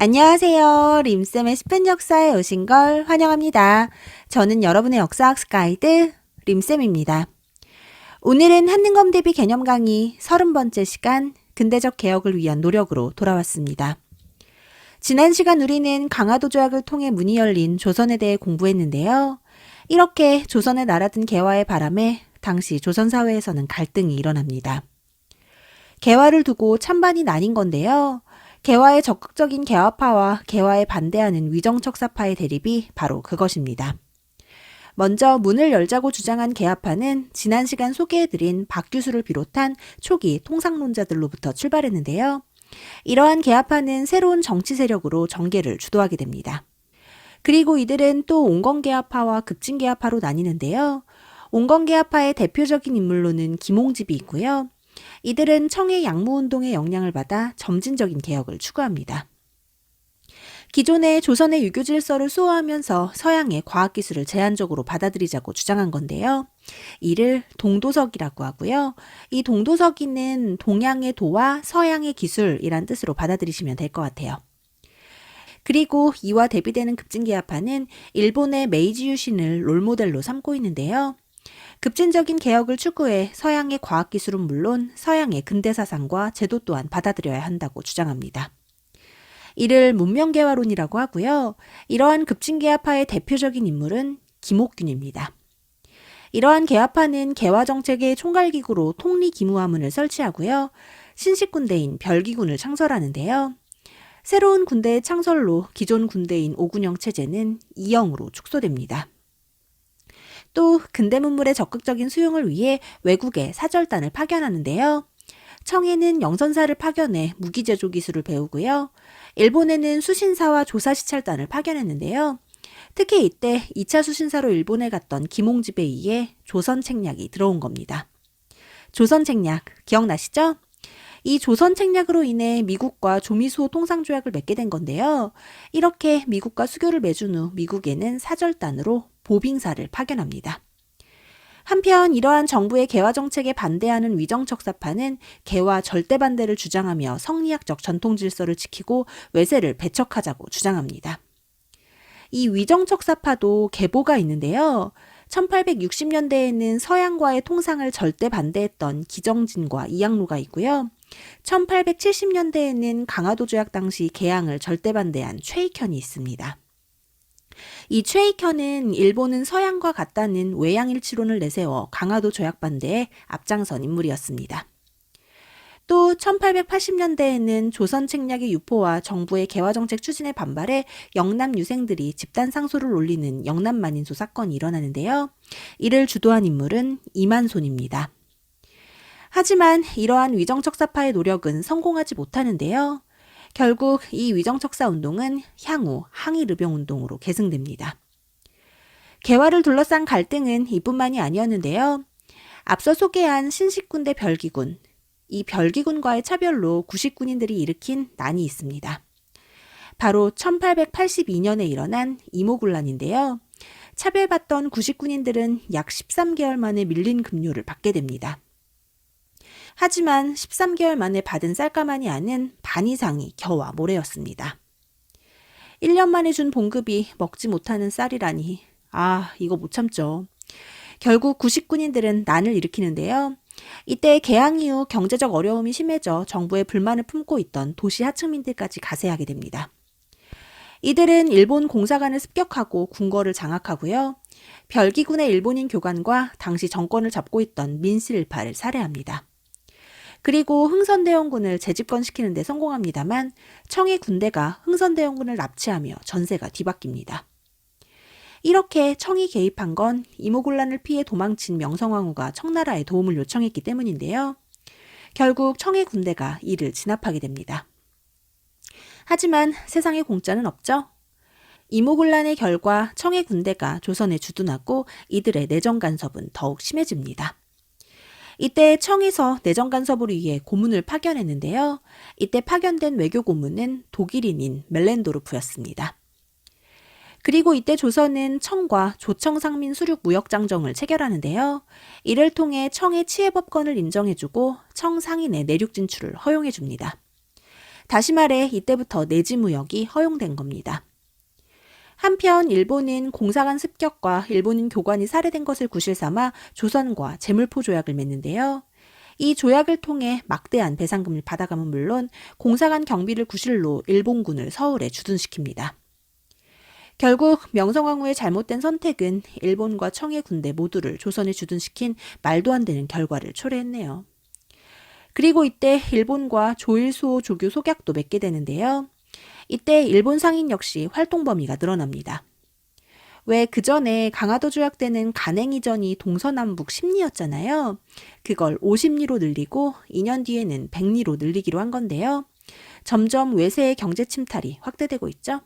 안녕하세요. 림쌤의 10분 역사에 오신 걸 환영합니다. 저는 여러분의 역사학습 가이드 림쌤입니다. 오늘은 한능검 대비 개념 강의 30번째 시간 근대적 개혁을 위한 노력으로 돌아왔습니다. 지난 시간 우리는 강화도 조약을 통해 문이 열린 조선에 대해 공부했는데요. 이렇게 조선의 나라든 개화의 바람에 당시 조선 사회에서는 갈등이 일어납니다. 개화를 두고 찬반이 나뉜 건데요. 개화의 적극적인 개화파와 개화에 반대하는 위정척사파의 대립이 바로 그것입니다. 먼저 문을 열자고 주장한 개화파는 지난 시간 소개해드린 박규수를 비롯한 초기 통상론자들로부터 출발했는데요. 이러한 개화파는 새로운 정치 세력으로 정계를 주도하게 됩니다. 그리고 이들은 또 온건개화파와 급진개화파로 나뉘는데요. 온건개화파의 대표적인 인물로는 김홍집이 있고요. 이들은 청해 양무운동의 영향을 받아 점진적인 개혁을 추구합니다. 기존의 조선의 유교 질서를 수호하면서 서양의 과학기술을 제한적으로 받아들이자고 주장한 건데요. 이를 동도석이라고 하고요. 이 동도석이는 동양의 도와 서양의 기술이란 뜻으로 받아들이시면 될 것 같아요. 그리고 이와 대비되는 급진개화파는 일본의 메이지 유신을 롤모델로 삼고 있는데요. 급진적인 개혁을 추구해 서양의 과학기술은 물론 서양의 근대사상과 제도 또한 받아들여야 한다고 주장합니다. 이를 문명개화론이라고 하고요. 이러한 급진개화파의 대표적인 인물은 김옥균입니다. 이러한 개화파는 개화정책의 총괄기구로 통리기무하문을 설치하고요. 신식군대인 별기군을 창설하는데요. 새로운 군대의 창설로 기존 군대인 오군영 체제는 이영으로 축소됩니다. 또 근대 문물의 적극적인 수용을 위해 외국에 사절단을 파견하는데요. 청해는 영선사를 파견해 무기 제조 기술을 배우고요. 일본에는 수신사와 조사시찰단을 파견했는데요. 특히 이때 2차 수신사로 일본에 갔던 김홍집에 의해 조선책략이 들어온 겁니다. 조선책략 기억나시죠? 이 조선책략으로 인해 미국과 조미수호 통상조약을 맺게 된 건데요. 이렇게 미국과 수교를 맺은 후 미국에는 사절단으로 보빙사를 파견합니다. 한편 이러한 정부의 개화 정책에 반대하는 위정척사파는 개화 절대 반대를 주장하며 성리학적 전통 질서를 지키고 외세를 배척하자고 주장합니다. 이 위정척사파도 계보가 있는데요. 1860년대에는 서양과의 통상을 절대 반대했던 기정진과 이양로가 있고요. 1870년대에는 강화도 조약 당시 개항을 절대 반대한 최익현이 있습니다. 이 최익현은 일본은 서양과 같다는 외양일치론을 내세워 강화도 조약 반대에 앞장선 인물이었습니다. 또 1880년대에는 조선 책략의 유포와 정부의 개화정책 추진에 반발해 영남 유생들이 집단 상소를 올리는 영남만인소 사건이 일어나는데요. 이를 주도한 인물은 이만손입니다. 하지만 이러한 위정척사파의 노력은 성공하지 못하는데요. 결국 이 위정척사 운동은 향후 항일의병운동으로 계승됩니다. 개화를 둘러싼 갈등은 이뿐만이 아니었는데요. 앞서 소개한 신식군대 별기군, 이 별기군과의 차별로 구식군인들이 일으킨 난이 있습니다. 바로 1882년에 일어난 이모군란인데요. 차별받던 구식군인들은 약 13개월 만에 밀린 급료를 받게 됩니다. 하지만 13개월 만에 받은 쌀가마니 안은 반 이상이 겨와 모래였습니다. 1년 만에 준 봉급이 먹지 못하는 쌀이라니 이거 못 참죠. 결국 구식군인들은 난을 일으키는데요. 이때 개항 이후 경제적 어려움이 심해져 정부에 불만을 품고 있던 도시 하층민들까지 가세하게 됩니다. 이들은 일본 공사관을 습격하고 궁궐을 장악하고요. 별기군의 일본인 교관과 당시 정권을 잡고 있던 민실파를 살해합니다. 그리고 흥선대원군을 재집권시키는 데 성공합니다만 청해 군대가 흥선대원군을 납치하며 전세가 뒤바뀝니다. 이렇게 청이 개입한 건 이모곤란을 피해 도망친 명성황후가 청나라에 도움을 요청했기 때문인데요. 결국 청해 군대가 이를 진압하게 됩니다. 하지만 세상에 공짜는 없죠. 이모곤란의 결과 청해 군대가 조선에 주둔하고 이들의 내정 간섭은 더욱 심해집니다. 이때 청에서 내정 간섭을 위해 고문을 파견했는데요. 이때 파견된 외교 고문은 독일인인 멜렌도르프였습니다. 그리고 이때 조선은 청과 조청상민 수륙 무역장정을 체결하는데요. 이를 통해 청의 치해법권을 인정해주고 청 상인의 내륙 진출을 허용해줍니다. 다시 말해 이때부터 내지무역이 허용된 겁니다. 한편 일본은 공사관 습격과 일본인 교관이 살해된 것을 구실삼아 조선과 재물포 조약을 맺는데요. 이 조약을 통해 막대한 배상금을 받아감은 물론 공사관 경비를 구실로 일본군을 서울에 주둔시킵니다. 결국 명성황후의 잘못된 선택은 일본과 청해 군대 모두를 조선에 주둔시킨 말도 안 되는 결과를 초래했네요. 그리고 이때 일본과 조일수호 조교 속약도 맺게 되는데요. 이때 일본 상인 역시 활동 범위가 늘어납니다. 왜 그전에 강화도 조약 때는 간행이전이 동서남북 10리였잖아요. 그걸 50리로 늘리고 2년 뒤에는 100리로 늘리기로 한 건데요. 점점 외세의 경제 침탈이 확대되고 있죠.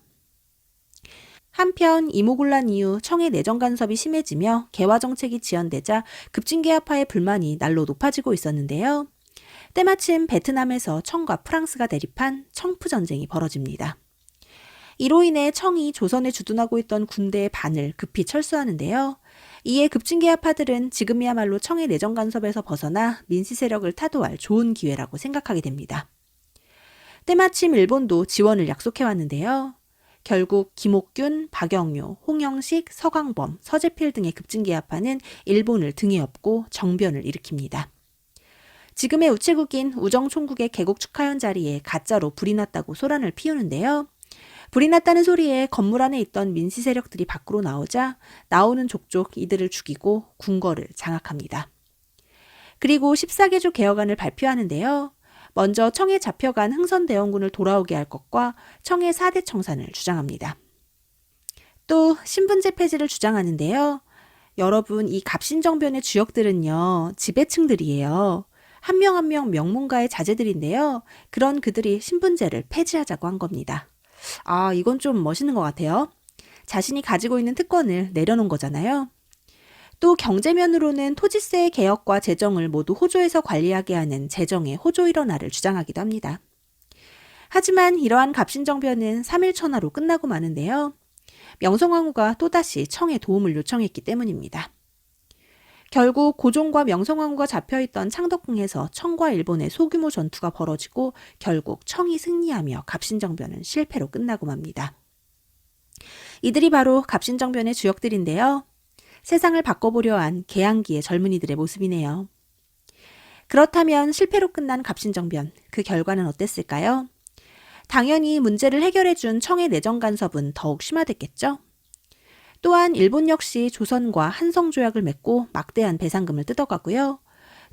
한편 이모군란 이후 청의 내정 간섭이 심해지며 개화 정책이 지연되자 급진개화파의 불만이 날로 높아지고 있었는데요. 때마침 베트남에서 청과 프랑스가 대립한 청프 전쟁이 벌어집니다. 이로 인해 청이 조선에 주둔하고 있던 군대의 반을 급히 철수하는데요. 이에 급진개화파들은 지금이야말로 청의 내정 간섭에서 벗어나 민씨 세력을 타도할 좋은 기회라고 생각하게 됩니다. 때마침 일본도 지원을 약속해왔는데요. 결국 김옥균, 박영효, 홍영식, 서광범, 서재필 등의 급진개화파는 일본을 등에 업고 정변을 일으킵니다. 지금의 우체국인 우정총국의 개국 축하연 자리에 가짜로 불이 났다고 소란을 피우는데요. 불이 났다는 소리에 건물 안에 있던 민씨 세력들이 밖으로 나오자 나오는 족족 이들을 죽이고 궁궐을 장악합니다. 그리고 14개조 개혁안을 발표하는데요. 먼저 청에 잡혀간 흥선대원군을 돌아오게 할 것과 청의 4대 청산을 주장합니다. 또 신분제 폐지를 주장하는데요. 여러분, 이 갑신정변의 주역들은요, 지배층들이에요. 한 명 한 명 명문가의 자제들인데요. 그런 그들이 신분제를 폐지하자고 한 겁니다. 아, 이건 좀 멋있는 것 같아요. 자신이 가지고 있는 특권을 내려놓은 거잖아요. 또 경제면으로는 토지세의 개혁과 재정을 모두 호조에서 관리하게 하는 재정의 호조 일원화를 주장하기도 합니다. 하지만 이러한 갑신정변은 3일 천하로 끝나고 마는데요. 명성황후가 또다시 청에 도움을 요청했기 때문입니다. 결국 고종과 명성황후가 잡혀있던 창덕궁에서 청과 일본의 소규모 전투가 벌어지고 결국 청이 승리하며 갑신정변은 실패로 끝나고 맙니다. 이들이 바로 갑신정변의 주역들인데요. 세상을 바꿔보려 한 개항기의 젊은이들의 모습이네요. 그렇다면 실패로 끝난 갑신정변, 그 결과는 어땠을까요? 당연히 문제를 해결해준 청의 내정 간섭은 더욱 심화됐겠죠? 또한 일본 역시 조선과 한성조약을 맺고 막대한 배상금을 뜯어가고요.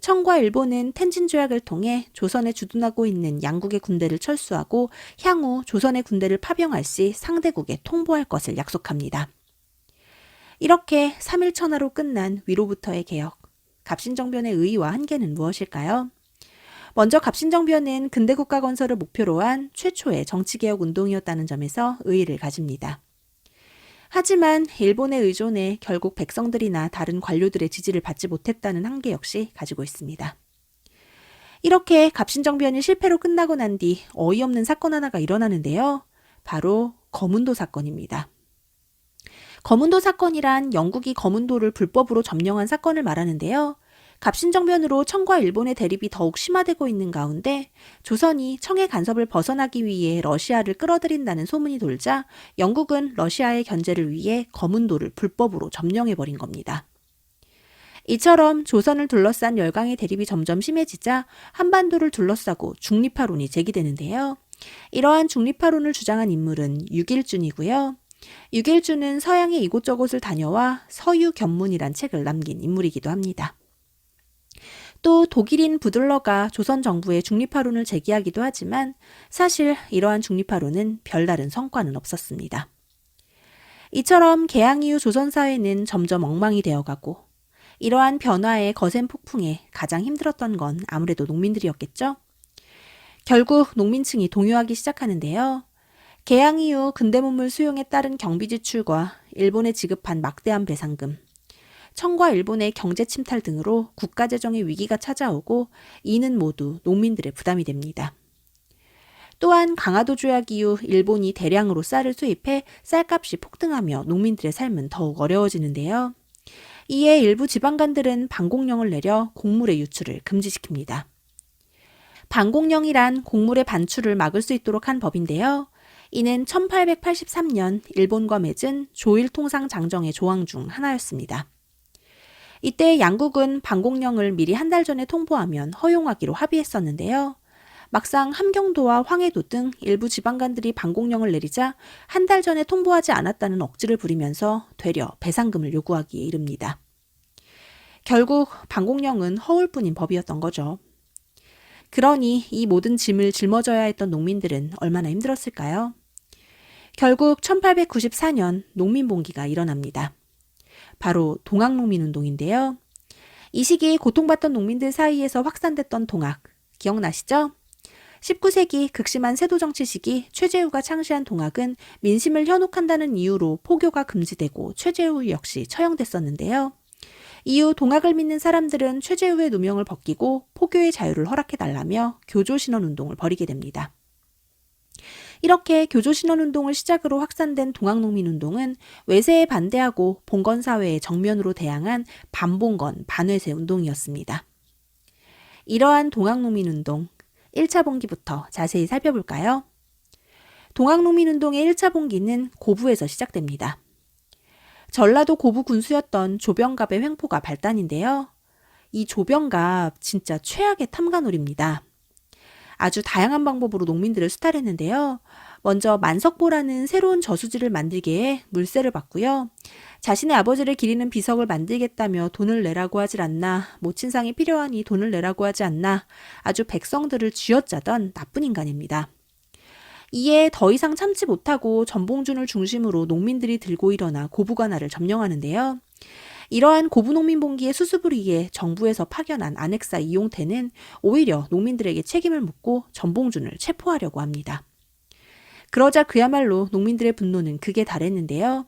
청과 일본은 텐진조약을 통해 조선에 주둔하고 있는 양국의 군대를 철수하고 향후 조선의 군대를 파병할 시 상대국에 통보할 것을 약속합니다. 이렇게 3일 천하로 끝난 위로부터의 개혁, 갑신정변의 의의와 한계는 무엇일까요? 먼저 갑신정변은 근대국가 건설을 목표로 한 최초의 정치개혁 운동이었다는 점에서 의의를 가집니다. 하지만 일본의 의존에 결국 백성들이나 다른 관료들의 지지를 받지 못했다는 한계 역시 가지고 있습니다. 이렇게 갑신정변이 실패로 끝나고 난 뒤 어이없는 사건 하나가 일어나는데요. 바로 거문도 사건입니다. 거문도 사건이란 영국이 거문도를 불법으로 점령한 사건을 말하는데요. 갑신정변으로 청과 일본의 대립이 더욱 심화되고 있는 가운데 조선이 청의 간섭을 벗어나기 위해 러시아를 끌어들인다는 소문이 돌자 영국은 러시아의 견제를 위해 거문도를 불법으로 점령해버린 겁니다. 이처럼 조선을 둘러싼 열강의 대립이 점점 심해지자 한반도를 둘러싸고 중립화론이 제기되는데요. 이러한 중립화론을 주장한 인물은 유길준이고요. 유길준은 서양의 이곳저곳을 다녀와 서유견문이란 책을 남긴 인물이기도 합니다. 또 독일인 부들러가 조선 정부의 중립화론을 제기하기도 하지만 사실 이러한 중립화론은 별다른 성과는 없었습니다. 이처럼 개항 이후 조선 사회는 점점 엉망이 되어가고 이러한 변화의 거센 폭풍에 가장 힘들었던 건 아무래도 농민들이었겠죠? 결국 농민층이 동요하기 시작하는데요. 개항 이후 근대문물 수용에 따른 경비 지출과 일본에 지급한 막대한 배상금, 청과 일본의 경제 침탈 등으로 국가 재정의 위기가 찾아오고 이는 모두 농민들의 부담이 됩니다. 또한 강화도 조약 이후 일본이 대량으로 쌀을 수입해 쌀값이 폭등하며 농민들의 삶은 더욱 어려워지는데요. 이에 일부 지방간들은 방공령을 내려 곡물의 유출을 금지시킵니다. 반공령이란 곡물의 반출을 막을 수 있도록 한 법인데요. 이는 1883년 일본과 맺은 조일통상 장정의 조항 중 하나였습니다. 이때 양국은 반공령을 미리 한 달 전에 통보하면 허용하기로 합의했었는데요. 막상 함경도와 황해도 등 일부 지방간들이 반공령을 내리자 한 달 전에 통보하지 않았다는 억지를 부리면서 되려 배상금을 요구하기에 이릅니다. 결국 반공령은 허울뿐인 법이었던 거죠. 그러니 이 모든 짐을 짊어져야 했던 농민들은 얼마나 힘들었을까요? 결국 1894년 농민봉기가 일어납니다. 바로 동학농민운동인데요. 이 시기 고통받던 농민들 사이에서 확산됐던 동학, 기억나시죠? 19세기 극심한 세도정치 시기 최재우가 창시한 동학은 민심을 현혹한다는 이유로 포교가 금지되고 최재우 역시 처형됐었는데요. 이후 동학을 믿는 사람들은 최재우의 누명을 벗기고 포교의 자유를 허락해달라며 교조신원운동을 벌이게 됩니다. 이렇게 교조신원운동을 시작으로 확산된 동학농민운동은 외세에 반대하고 봉건사회의 정면으로 대항한 반봉건, 반외세 운동이었습니다. 이러한 동학농민운동, 1차 봉기부터 자세히 살펴볼까요? 동학농민운동의 1차 봉기는 고부에서 시작됩니다. 전라도 고부 군수였던 조병갑의 횡포가 발단인데요. 이 조병갑 진짜 최악의 탐관오리입니다. 아주 다양한 방법으로 농민들을 수탈했는데요. 먼저 만석보라는 새로운 저수지를 만들게 해 물세를 받고요. 자신의 아버지를 기리는 비석을 만들겠다며 돈을 내라고 하질 않나, 모친상이 필요하니 돈을 내라고 하지 않나, 아주 백성들을 쥐어짜던 나쁜 인간입니다. 이에 더 이상 참지 못하고 전봉준을 중심으로 농민들이 들고 일어나 고부관할을 점령하는데요. 이러한 고부농민봉기의 수습을 위해 정부에서 파견한 안핵사 이용태는 오히려 농민들에게 책임을 묻고 전봉준을 체포하려고 합니다. 그러자 그야말로 농민들의 분노는 극에 달했는데요.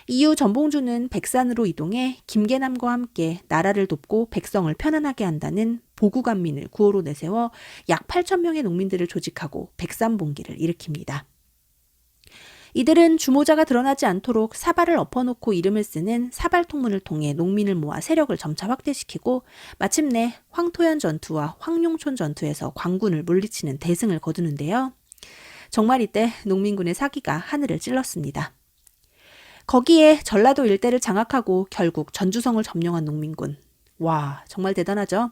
이후 전봉준은 백산으로 이동해 김계남과 함께 나라를 돕고 백성을 편안하게 한다는 보구간민을 구호로 내세워 약 8,000명의 농민들을 조직하고 백산봉기를 일으킵니다. 이들은 주모자가 드러나지 않도록 사발을 엎어놓고 이름을 쓰는 사발통문을 통해 농민을 모아 세력을 점차 확대시키고 마침내 황토현 전투와 황룡촌 전투에서 광군을 물리치는 대승을 거두는데요. 정말 이때 농민군의 사기가 하늘을 찔렀습니다. 거기에 전라도 일대를 장악하고 결국 전주성을 점령한 농민군. 와, 정말 대단하죠?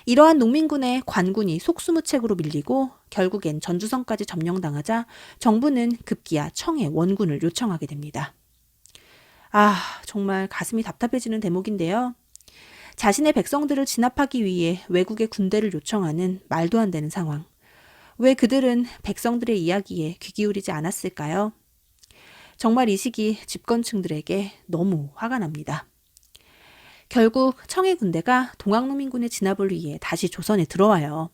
이러한 농민군의 관군이 속수무책으로 밀리고 결국엔 전주성까지 점령당하자 정부는 급기야 청에 원군을 요청하게 됩니다. 아, 정말 가슴이 답답해지는 대목인데요. 자신의 백성들을 진압하기 위해 외국의 군대를 요청하는 말도 안 되는 상황. 왜 그들은 백성들의 이야기에 귀 기울이지 않았을까요? 정말 이 시기 집권층들에게 너무 화가 납니다. 결국 청해 군대가 동학농민군의 진압을 위해 다시 조선에 들어와요.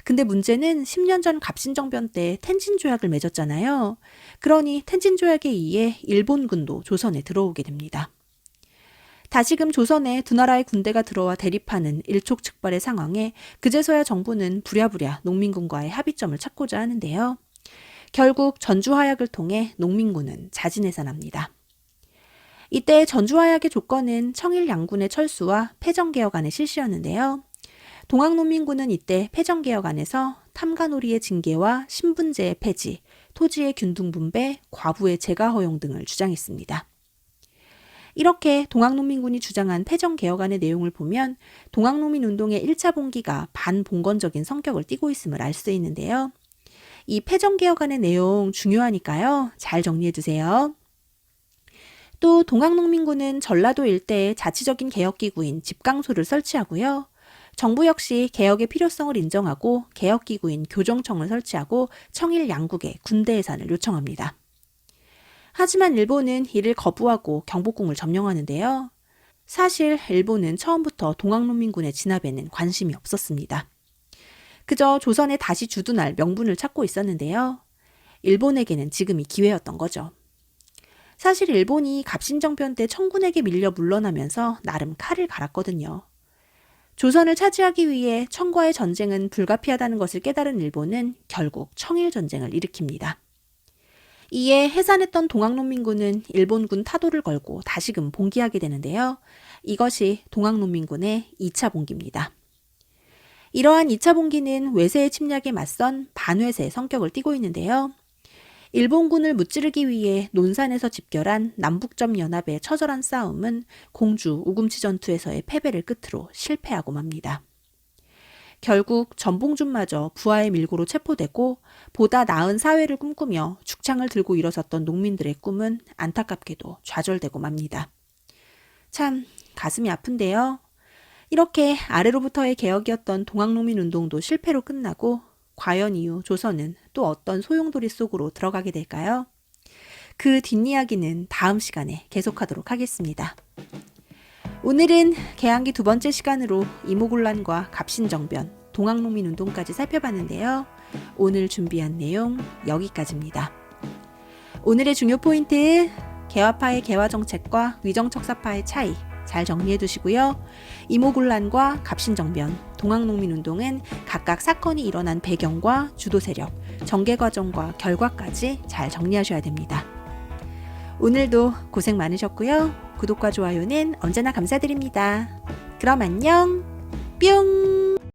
근데 문제는 10년 전 갑신정변 때 텐진조약을 맺었잖아요. 그러니 텐진조약에 의해 일본군도 조선에 들어오게 됩니다. 다시금 조선에 두 나라의 군대가 들어와 대립하는 일촉즉발의 상황에 그제서야 정부는 부랴부랴 농민군과의 합의점을 찾고자 하는데요. 결국 전주화약을 통해 농민군은 자진해산합니다. 이때 전주화약의 조건은 청일 양군의 철수와 패정개혁안의 실시였는데요. 동학농민군은 이때 패정개혁안에서 탐관오리의 징계와 신분제의 폐지, 토지의 균등분배, 과부의 재가 허용 등을 주장했습니다. 이렇게 동학농민군이 주장한 패정개혁안의 내용을 보면 동학농민운동의 1차 봉기가 반봉건적인 성격을 띠고 있음을 알 수 있는데요. 이 패정개혁안의 내용 중요하니까요. 잘 정리해두세요. 또 동학농민군은 전라도 일대에 자치적인 개혁기구인 집강소를 설치하고요. 정부 역시 개혁의 필요성을 인정하고 개혁기구인 교정청을 설치하고 청일 양국에 군대 해산을 요청합니다. 하지만 일본은 이를 거부하고 경복궁을 점령하는데요. 사실 일본은 처음부터 동학농민군의 진압에는 관심이 없었습니다. 그저 조선에 다시 주둔할 명분을 찾고 있었는데요. 일본에게는 지금이 기회였던 거죠. 사실 일본이 갑신정변 때 청군에게 밀려 물러나면서 나름 칼을 갈았거든요. 조선을 차지하기 위해 청과의 전쟁은 불가피하다는 것을 깨달은 일본은 결국 청일전쟁을 일으킵니다. 이에 해산했던 동학농민군은 일본군 타도를 걸고 다시금 봉기하게 되는데요. 이것이 동학농민군의 2차 봉기입니다. 이러한 2차 봉기는 외세의 침략에 맞선 반외세의 성격을 띠고 있는데요. 일본군을 무찌르기 위해 논산에서 집결한 남북점 연합의 처절한 싸움은 공주 우금치 전투에서의 패배를 끝으로 실패하고 맙니다. 결국 전봉준마저 부하의 밀고로 체포되고 보다 나은 사회를 꿈꾸며 죽창을 들고 일어섰던 농민들의 꿈은 안타깝게도 좌절되고 맙니다. 참 가슴이 아픈데요. 이렇게 아래로부터의 개혁이었던 동학농민운동도 실패로 끝나고 과연 이후 조선은 또 어떤 소용돌이 속으로 들어가게 될까요? 그 뒷이야기는 다음 시간에 계속하도록 하겠습니다. 오늘은 개항기 두 번째 시간으로 이모군란과 갑신정변, 동학농민운동까지 살펴봤는데요. 오늘 준비한 내용 여기까지입니다. 오늘의 중요 포인트, 개화파의 개화정책과 위정척사파의 차이 잘 정리해 두시고요. 이모군란과 갑신정변, 동학농민운동은 각각 사건이 일어난 배경과 주도 세력, 전개 과정과 결과까지 잘 정리하셔야 됩니다. 오늘도 고생 많으셨고요. 구독과 좋아요는 언제나 감사드립니다. 그럼 안녕, 뿅!